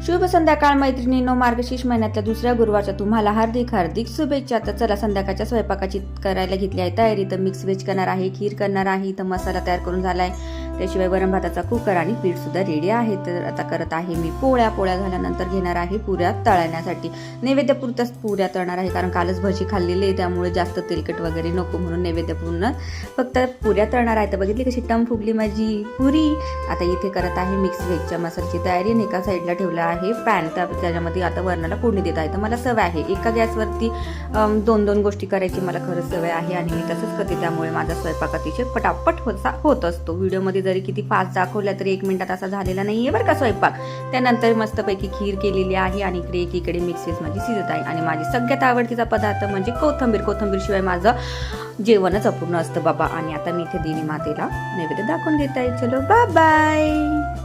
शुभ संध्याकाळ मैत्रिणींनो, मार्गशीर्ष महिन्यातल्या दुसऱ्या गुरुवारच्या तुम्हाला हार्दिक हार्दिक शुभेच्छा। तर चला संध्याकाळच्या स्वयंपाकाची करायला घेतली आहे तयारी। तर मिक्स व्हेज करणार आहे, खीर करणार आहे, तर मसाला तयार करून झालाय, त्याशिवाय वरण भाताचा कुकर आणि पीठ सुद्धा रेडी आहे। तर आता करत आहे मी पोळ्या झाल्यानंतर घेणार आहे पुऱ्या तळण्यासाठी। नैवेद्यपुरताच पुऱ्या तळणार आहे, कारण कालच भजी खाल्लेली आहे, त्यामुळे जास्त तेलकट वगैरे नको म्हणून नैवेद्यपूर्ण फक्त पुऱ्या तळणार आहे। तर बघितली कशी टम फुगली माझी पुरी। आता इथे करत आहे मिक्स व्हेजच्या मसाल्याची तयारी आणि एका साईडला ठेवला आहे पॅन, तर त्याच्यामध्ये आता वरणाला फोडणी देत आहे। तर मला सवय आहे एका गॅसवरती दोन गोष्टी करायची, मला खरंच सवय आहे आणि मी तसंच करते, त्यामुळे माझा स्वयंपाक अतिशय पटापट होत असतो। व्हिडिओमध्ये जरी किती फास्ट दाखवला तरी 1 मिनिटात असा झालेला नाहीये बरं का स्वयंपाक। त्यानंतर मस्तपैकी खीर केलेली आहे आणि इकडे एकीकडे मिक्स व्हेज माझी शिजत आहे आणि माझी सगळ्यात आवडतीचा पदार्थ म्हणजे कोथिंबीर शिवाय माझं जेवणच अपूर्ण असतं बाबा। आणि आता मी इथे देवी मातेला नैवेद्य दाखवून घेत आहे। चलो बाय बाय।